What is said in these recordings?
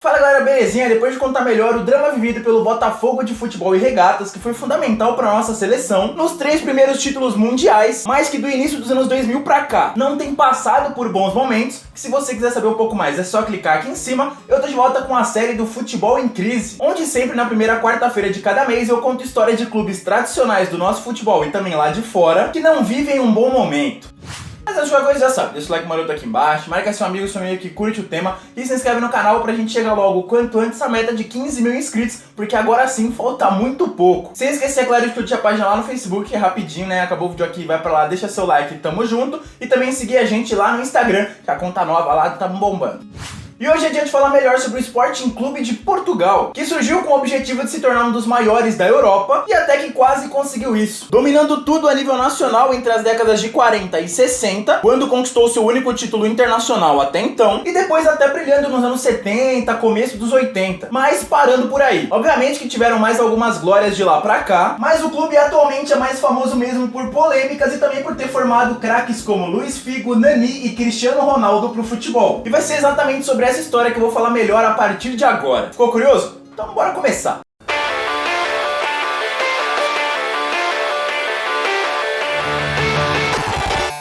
Fala galera, belezinha? Depois de contar melhor o drama vivido pelo Botafogo de Futebol e Regatas, que foi fundamental para nossa seleção nos 3 primeiros títulos mundiais, mas que do início dos anos 2000 pra cá não tem passado por bons momentos, que se você quiser saber um pouco mais é só clicar aqui em cima. Eu tô de volta com a série do Futebol em Crise, onde sempre na primeira quarta-feira de cada mês eu conto histórias de clubes tradicionais do nosso futebol e também lá de fora, que não vivem um bom momento. Mas antes de qualquer coisa já sabe, deixa o like maroto aqui embaixo, marca seu amigo que curte o tema e se inscreve no canal pra gente chegar logo o quanto antes a meta de 15 mil inscritos, porque agora sim falta muito pouco. Sem esquecer, é claro, de curtir a página lá no Facebook, é rapidinho, né? Acabou o vídeo aqui, vai pra lá, deixa seu like, tamo junto. E também seguir a gente lá no Instagram, que a conta nova lá tá bombando. E hoje é dia de falar melhor sobre o Sporting Clube de Portugal, que surgiu com o objetivo de se tornar um dos maiores da Europa e até que quase conseguiu isso, dominando tudo a nível nacional entre as décadas de 40 e 60, quando conquistou seu único título internacional até então, e depois até brilhando nos anos 70, começo dos 80, mas parando por aí. Obviamente que tiveram mais algumas glórias de lá pra cá, mas o clube atualmente é mais famoso mesmo por polêmicas e também por ter formado craques como Luís Figo, Nani e Cristiano Ronaldo pro futebol. E vai ser exatamente sobre essa história que eu vou falar melhor a partir de agora. Ficou curioso? Então bora começar!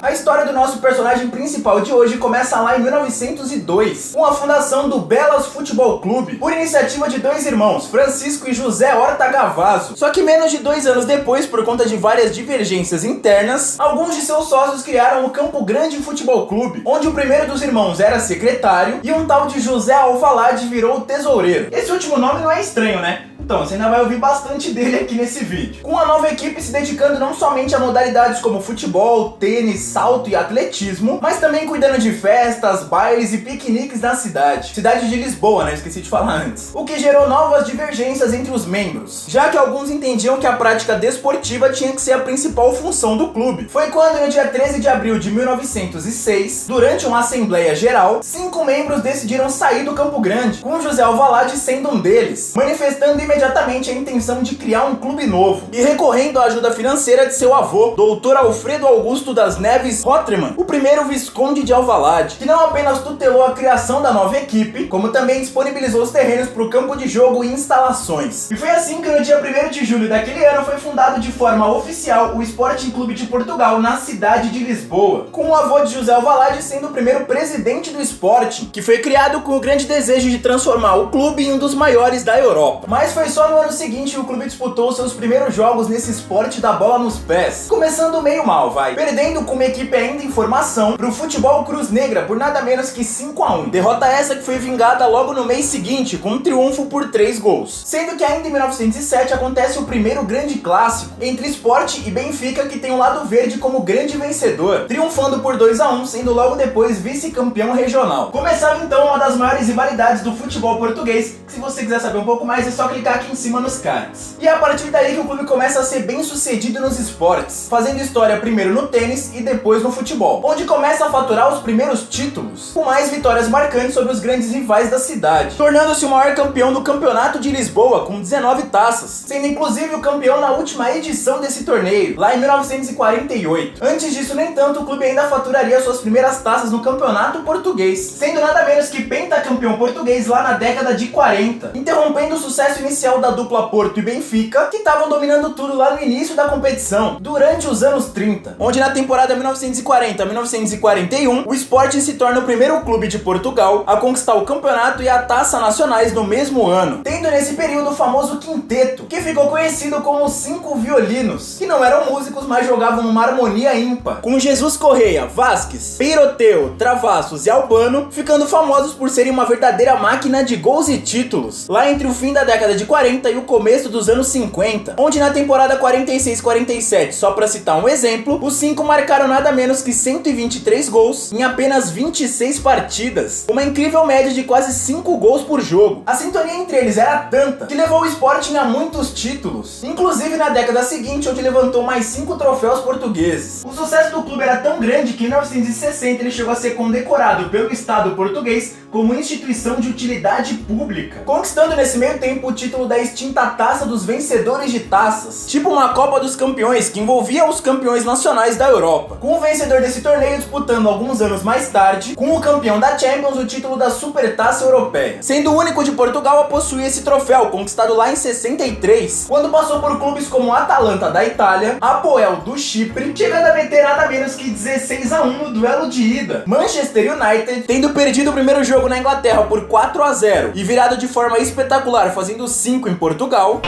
A história do nosso personagem principal de hoje começa lá em 1902, com a fundação do Belas Futebol Clube, por iniciativa de dois irmãos, Francisco e José Horta Gavazo. Só que menos de 2 anos depois, por conta de várias divergências internas, alguns de seus sócios criaram o Campo Grande Futebol Clube, onde o primeiro dos irmãos era secretário e um tal de José Alvalade virou o tesoureiro. Esse último nome não é estranho, né? Então, você ainda vai ouvir bastante dele aqui nesse vídeo. Com a nova equipe se dedicando não somente a modalidades como futebol, tênis, salto e atletismo, mas também cuidando de festas, bailes e piqueniques na cidade. Cidade de Lisboa, né? Esqueci de falar antes. O que gerou novas divergências entre os membros, já que alguns entendiam que a prática desportiva tinha que ser a principal função do clube. Foi quando, no dia 13 de abril de 1906, durante uma assembleia geral, 5 membros decidiram sair do Campo Grande, com José Alvalade sendo um deles, manifestando imediatamente a intenção de criar um clube novo e recorrendo à ajuda financeira de seu avô, Dr. Alfredo Augusto das Neves Rotterman, o primeiro visconde de Alvalade, que não apenas tutelou a criação da nova equipe, como também disponibilizou os terrenos para o campo de jogo e instalações. E foi assim que no dia 1º de julho daquele ano foi fundado de forma oficial o Sporting Clube de Portugal na cidade de Lisboa, com o avô de José Alvalade sendo o primeiro presidente do Sporting, que foi criado com o grande desejo de transformar o clube em um dos maiores da Europa. Mas foi só no ano seguinte que o clube disputou seus primeiros jogos nesse esporte da bola nos pés, começando meio mal, perdendo com uma equipe ainda em formação pro Futebol Cruz Negra por nada menos que 5-1. Derrota essa que foi vingada logo no mês seguinte com um triunfo por 3 gols. Sendo que ainda em 1907 acontece o primeiro grande clássico entre Sport e Benfica, que tem o lado verde como grande vencedor, triunfando por 2-1, sendo logo depois vice-campeão regional. Começava então uma das maiores rivalidades do futebol português, que se você quiser saber um pouco mais é só clicar aqui em cima nos cards. E é a partir daí que o clube começa a ser bem sucedido nos esportes, fazendo história primeiro no tênis e depois no futebol, onde começa a faturar os primeiros títulos, com mais vitórias marcantes sobre os grandes rivais da cidade, tornando-se o maior campeão do Campeonato de Lisboa com 19 taças, sendo inclusive o campeão na última edição desse torneio, lá em 1948. Antes disso, no entanto, o clube ainda faturaria suas primeiras taças no Campeonato Português, sendo nada menos que pentacampeão português lá na década de 40, interrompendo o sucesso inicial da dupla Porto e Benfica, que estavam dominando tudo lá no início da competição, durante os anos 30, onde na temporada 1940-1941, o Sporting se torna o primeiro clube de Portugal a conquistar o campeonato e a taça nacionais no mesmo ano, tendo nesse período o famoso quinteto, que ficou conhecido como os 5 violinos, que não eram músicos, mas jogavam uma harmonia ímpar, com Jesus Correia, Vasquez, Peiroteu, Travassos e Albano, ficando famosos por serem uma verdadeira máquina de gols e títulos, lá entre o fim da década de 40 e o começo dos anos 50, onde na temporada 46-47, só pra citar um exemplo, os 5 marcaram nada menos que 123 gols em apenas 26 partidas, uma incrível média de quase 5 gols por jogo. A sintonia entre eles era tanta que levou o Sporting a muitos títulos, inclusive na década seguinte, onde levantou mais 5 troféus portugueses. O sucesso do clube era tão grande que em 1960 ele chegou a ser condecorado pelo Estado português como instituição de utilidade pública, conquistando nesse meio tempo o título título da extinta Taça dos Vencedores de Taças, tipo uma Copa dos Campeões que envolvia os campeões nacionais da Europa, com o vencedor desse torneio disputando alguns anos mais tarde, com o campeão da Champions, o título da Supertaça Europeia, sendo o único de Portugal a possuir esse troféu, conquistado lá em 63, quando passou por clubes como o Atalanta da Itália, Apoel do Chipre, chegando a meter nada menos que 16-1 no duelo de ida. Manchester United tendo perdido o primeiro jogo na Inglaterra por 4-0 e virado de forma espetacular, fazendo 5 em Portugal.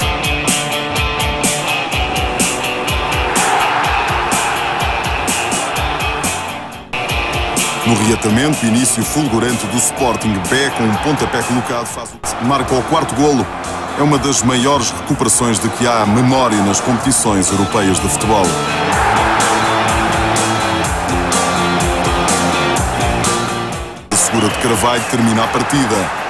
No reatamento, início fulgurante do Sporting B com um pontapé colocado, marca o quarto golo. É uma das maiores recuperações de que há memória nas competições europeias de futebol. A segura de Carvalho termina a partida.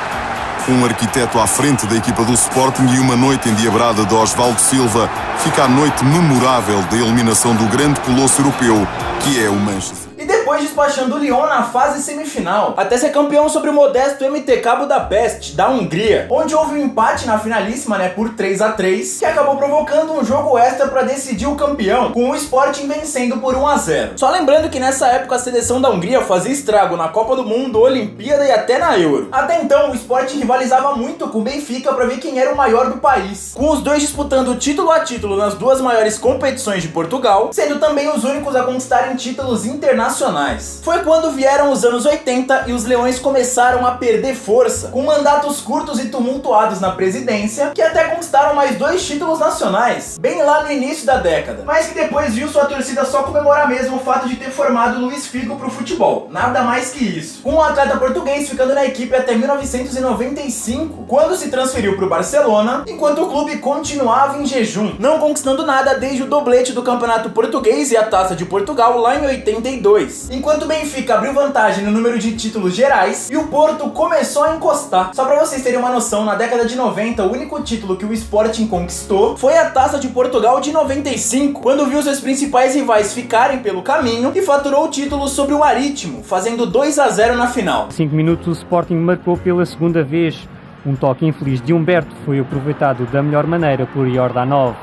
Um arquiteto à frente da equipa do Sporting e uma noite endiabrada de Osvaldo Silva. Fica a noite memorável da eliminação do grande colosso europeu, que é o Manchester. Depois despachando o Lyon na fase semifinal, até ser campeão sobre o modesto MTK Budapest, da Hungria, onde houve um empate na finalíssima, por 3-3, que acabou provocando um jogo extra para decidir o campeão, com o Sporting vencendo por 1-0. Só lembrando que nessa época a seleção da Hungria fazia estrago na Copa do Mundo, Olimpíada e até na Euro. Até então o Sporting rivalizava muito com o Benfica para ver quem era o maior do país, com os dois disputando título a título nas duas maiores competições de Portugal, sendo também os únicos a conquistarem títulos internacionais. Foi quando vieram os anos 80 e os Leões começaram a perder força, com mandatos curtos e tumultuados na presidência, que até conquistaram mais 2 títulos nacionais, bem lá no início da década, mas que depois viu sua torcida só comemorar mesmo o fato de ter formado Luís Figo pro futebol, nada mais que isso, com o atleta português ficando na equipe até 1995, quando se transferiu pro Barcelona, enquanto o clube continuava em jejum, não conquistando nada desde o doblete do Campeonato Português e a Taça de Portugal lá em 82. Enquanto o Benfica abriu vantagem no número de títulos gerais e o Porto começou a encostar. Só pra vocês terem uma noção, na década de 90, o único título que o Sporting conquistou foi a Taça de Portugal de 95, quando viu seus principais rivais ficarem pelo caminho e faturou o título sobre o Marítimo, fazendo 2-0 na final. 5 minutos o Sporting marcou pela segunda vez. Um toque infeliz de Humberto foi aproveitado da melhor maneira por Jordanov.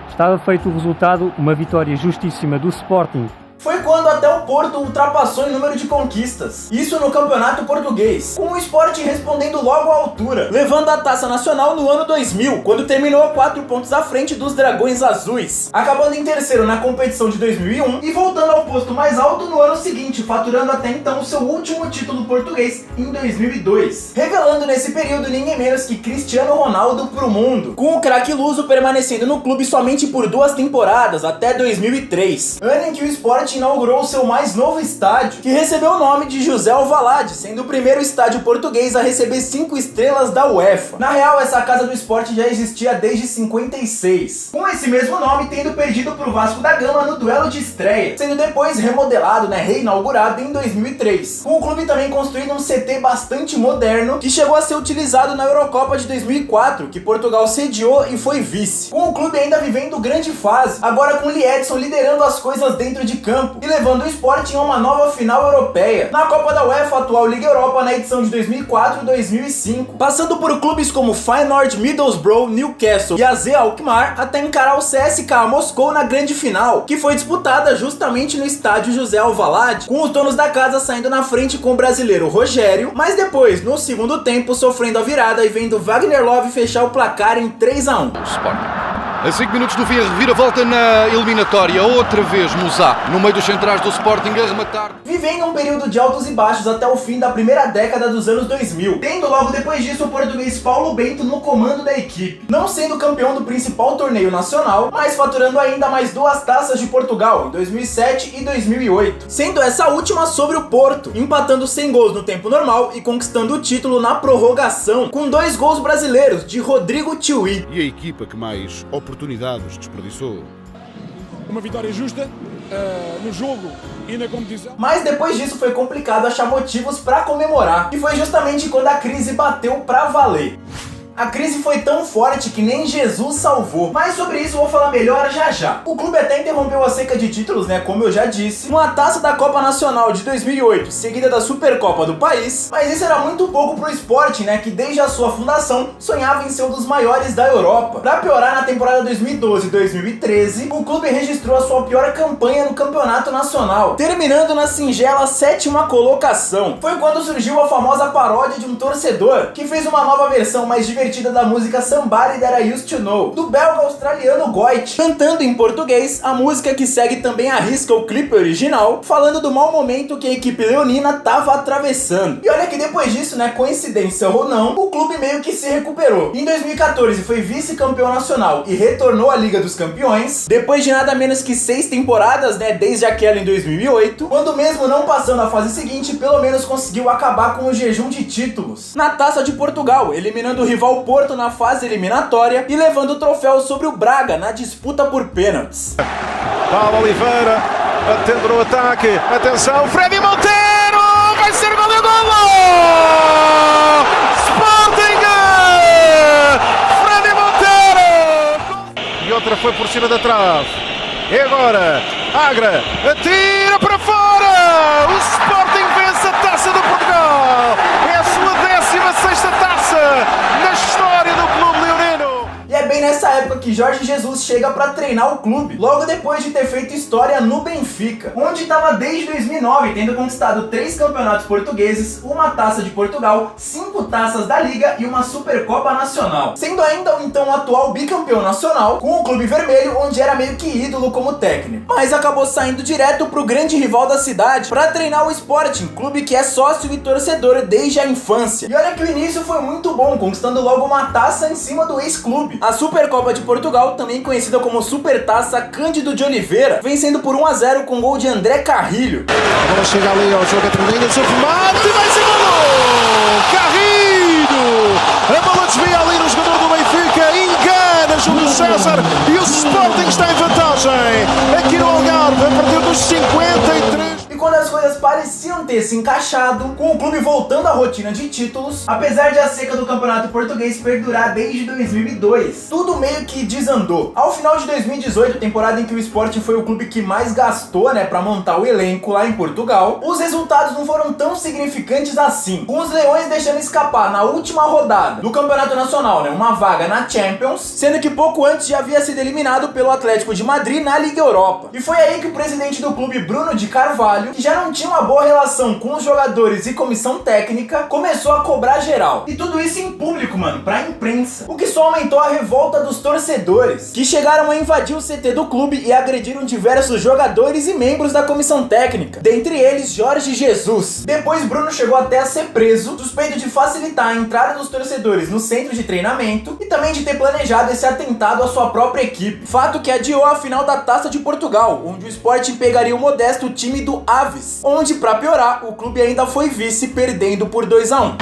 Estava feito o resultado, uma vitória justíssima do Sporting. Foi quando até o Porto ultrapassou em número de conquistas, isso no Campeonato Português, com o Sporting respondendo logo à altura, levando a Taça Nacional no ano 2000, quando terminou a 4 pontos à frente dos Dragões Azuis, acabando em terceiro na competição de 2001 e voltando ao posto mais alto no ano seguinte, faturando até então seu último título português em 2002, revelando nesse período ninguém menos que Cristiano Ronaldo pro mundo, com o craque luso permanecendo no clube somente por 2 temporadas, até 2003, ano em que o Sporting inaugurou seu mais novo estádio, que recebeu o nome de José Alvalade, sendo o primeiro estádio português a receber 5 estrelas da UEFA. Na real, essa casa do Sporting já existia desde 56, com esse mesmo nome tendo perdido pro Vasco da Gama no duelo de estreia, sendo depois remodelado, reinaugurado em 2003, com o clube também construindo um CT bastante moderno, que chegou a ser utilizado na Eurocopa de 2004, que Portugal sediou e foi vice, com o clube ainda vivendo grande fase, agora com o Liedson liderando as coisas dentro de campo e levando o Sporting a uma nova final europeia na Copa da UEFA, atual Liga Europa, na edição de 2004 e 2005, passando por clubes como Feyenoord, Middlesbrough, Newcastle e AZ Alkmaar, até encarar o CSKA Moscou na grande final, que foi disputada justamente no estádio José Alvalade, com os donos da casa saindo na frente com o brasileiro Rogério, mas depois, no segundo tempo, sofrendo a virada e vendo Wagner Love fechar o placar em 3-1. A 5 minutos do fim, a reviravolta na eliminatória, outra vez Musá, no meio dos centrais do Sporting a rematar. Vivendo um período de altos e baixos até o fim da primeira década dos anos 2000, tendo logo depois disso o português Paulo Bento no comando da equipe, não sendo campeão do principal torneio nacional, mas faturando ainda mais 2 taças de Portugal, em 2007 e 2008, sendo essa última sobre o Porto, empatando 100 gols no tempo normal e conquistando o título na prorrogação, com 2 gols brasileiros de Rodrigo Tiwi. E a equipa que mais oportunidades desperdiçou. Uma vitória justa no jogo e na competição. Mas depois disso foi complicado achar motivos pra comemorar, e foi justamente quando a crise bateu pra valer. A crise foi tão forte que nem Jesus salvou, mas sobre isso eu vou falar melhor já já. O clube até interrompeu a seca de títulos, né, como eu já disse, com a taça da Copa Nacional de 2008, seguida da Supercopa do país, mas isso era muito pouco pro Sporting, né, que desde a sua fundação sonhava em ser um dos maiores da Europa. Pra piorar, na temporada 2012-2013, o clube registrou a sua pior campanha no campeonato nacional, terminando na singela 7ª colocação. Foi quando surgiu a famosa paródia de um torcedor, que fez uma nova versão mais divertida da música Somebody That I Used To Know, do belga australiano Goit, cantando em português a música que segue também à risca o clipe original, falando do mau momento que a equipe leonina tava atravessando. E olha que depois disso, né, coincidência ou não, o clube meio que se recuperou. Em 2014 foi vice-campeão nacional e retornou à Liga dos Campeões, depois de nada menos que 6 temporadas, né, desde aquela em 2008, quando mesmo não passando a fase seguinte, pelo menos conseguiu acabar com o jejum de títulos na Taça de Portugal, eliminando o rival Porto na fase eliminatória e levando o troféu sobre o Braga na disputa por pênaltis. Paulo Oliveira, batendo no ataque, atenção, Freddy Monteiro, vai ser gol e golo! Sporting! Freddy Monteiro! E outra foi por cima da trave. E agora, Agra, atira para fora! O Sporting vence a Taça de Portugal! É a sua 16ª taça na história do clube leonino! E é bem nessa época que Jorge Jesus chega para treinar o clube, logo depois de ter feito história no Benfica, onde estava desde 2009, tendo conquistado 3 campeonatos portugueses, uma Taça de Portugal, 5 taças da Liga e uma Supercopa Nacional, sendo ainda o então atual bicampeão nacional com o clube vermelho, onde era meio que ídolo como técnico, mas acabou saindo direto pro grande rival da cidade para treinar o Sporting, clube que é sócio e torcedor desde a infância. E olha que o início foi muito bom, conquistando logo uma taça em cima do ex-clube, a Supercopa de Portugal, também conhecida como Supertaça Cândido de Oliveira, vencendo por 1-0 com gol de André Carrilho. Agora chega ali ao jogo entre linhas, o remate, vai ser gol! Carrilho! A bola desvia ali no jogador do Benfica, engana Júlio César e o Sporting está em vantagem aqui no Algarve, a partir dos 53. E quando as coisas pareciam ter se encaixado, com o clube voltando à rotina de títulos, apesar de a seca do campeonato português perdurar desde 2002, tudo meio que desandou. Ao final de 2018, temporada em que o Sporting foi o clube que mais gastou, né, pra montar o elenco lá em Portugal, os resultados não foram tão significantes assim, com os Leões deixando escapar na última rodada do Campeonato Nacional, né, uma vaga na Champions, sendo que pouco antes já havia sido eliminado pelo Atlético de Madrid na Liga Europa. E foi aí que o presidente do clube, Bruno de Carvalho, que já não tinha uma boa relação com os jogadores e comissão técnica, começou a cobrar geral. E tudo isso em público, mano, pra imprensa. O que só aumentou a revolta dos torcedores, que chegaram a invadir o CT do clube e agrediram diversos jogadores e membros da comissão técnica, dentre eles Jorge Jesus. Depois Bruno chegou até a ser preso, suspeito de facilitar a entrada dos torcedores no centro de treinamento e também de ter planejado esse atentado à sua própria equipe. Fato que adiou a final da Taça de Portugal, onde o Sporting pegaria o modesto time do Aves, onde, pra piorar, o clube ainda foi vice, perdendo por 2-1.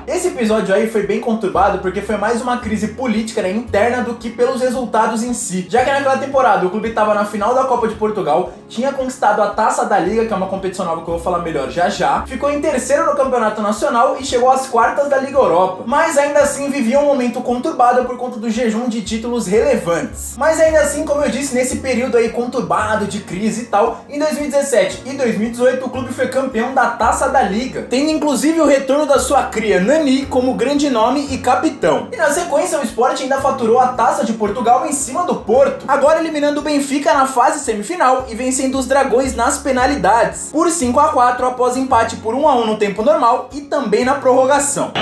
Esse episódio aí foi bem conturbado porque foi mais uma crise política, né, interna do que pelos resultados em si. Já que naquela temporada o clube estava na final da Copa de Portugal, tinha conquistado a Taça da Liga, que é uma competição nova que eu vou falar melhor já já, ficou em terceiro no Campeonato Nacional e chegou às quartas da Liga Europa. Mas ainda assim vivia um momento conturbado por conta do jejum de títulos relevantes. Mas ainda assim, como eu disse, nesse período aí conturbado de crise e tal, em 2017 e 2018 o clube foi campeão da Taça da Liga, tendo inclusive o retorno da sua cria Nani como grande nome e capitão. E na sequência o Sporting ainda faturou a Taça de Portugal em cima do Porto, agora eliminando o Benfica na fase semifinal e vencendo os Dragões nas penalidades, por 5-4 após empate por 1-1 no tempo normal e também na prorrogação.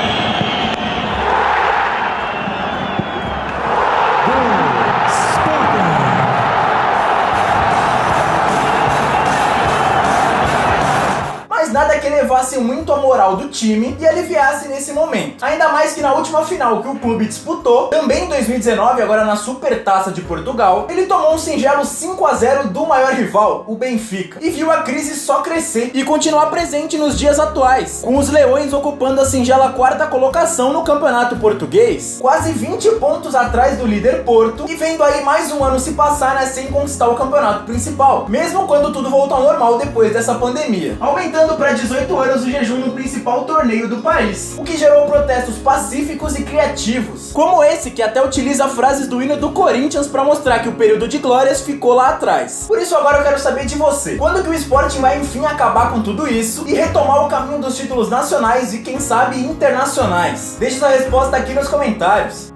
Nada que elevasse muito a moral moral do time e aliviasse nesse momento. Ainda mais que na última final que o clube disputou, também em 2019, agora na Supertaça de Portugal, ele tomou um singelo 5-0 do maior rival, o Benfica, e viu a crise só crescer e continuar presente nos dias atuais, com os Leões ocupando a singela quarta colocação no campeonato português, quase 20 pontos atrás do líder Porto, e vendo aí mais um ano se passar, né, sem conquistar o campeonato principal, mesmo quando tudo voltou ao normal depois dessa pandemia, aumentando para 18 anos o jejum no principal torneio do país, o que gerou protestos pacíficos e criativos, como esse que até utiliza frases do hino do Corinthians para mostrar que o período de glórias ficou lá atrás. Por isso agora eu quero saber de você, quando que o Sporting vai enfim acabar com tudo isso e retomar o caminho dos títulos nacionais e quem sabe internacionais? Deixe sua resposta aqui nos comentários.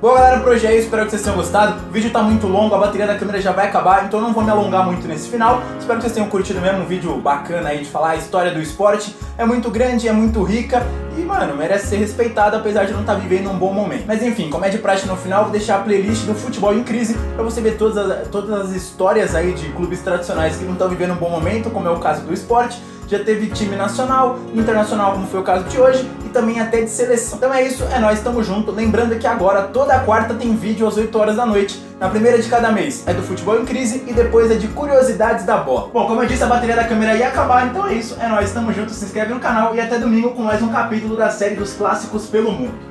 Bom galera, por hoje é isso, espero que vocês tenham gostado. O vídeo tá muito longo, a bateria da câmera já vai acabar, então eu não vou me alongar muito nesse final. Espero que vocês tenham curtido mesmo, um vídeo bacana aí de falar a história do esporte. É muito grande, é muito rica e, mano, merece ser respeitado apesar de não estar vivendo um bom momento. Mas enfim, como é de praxe no final, vou deixar a playlist do Futebol em Crise pra você ver todas as histórias aí de clubes tradicionais que não estão vivendo um bom momento, como é o caso do esporte. Já teve time nacional, internacional, como foi o caso de hoje, e também até de seleção. Então é isso, é nóis, tamo junto. Lembrando que agora, toda quarta, tem vídeo às 8 horas da noite. Na primeira de cada mês é do Futebol em Crise e depois é de curiosidades da bola. Bom, como eu disse, a bateria da câmera ia acabar, então é isso, é nóis, tamo junto. Se inscreve no canal e até domingo com mais um capítulo da série dos clássicos pelo mundo.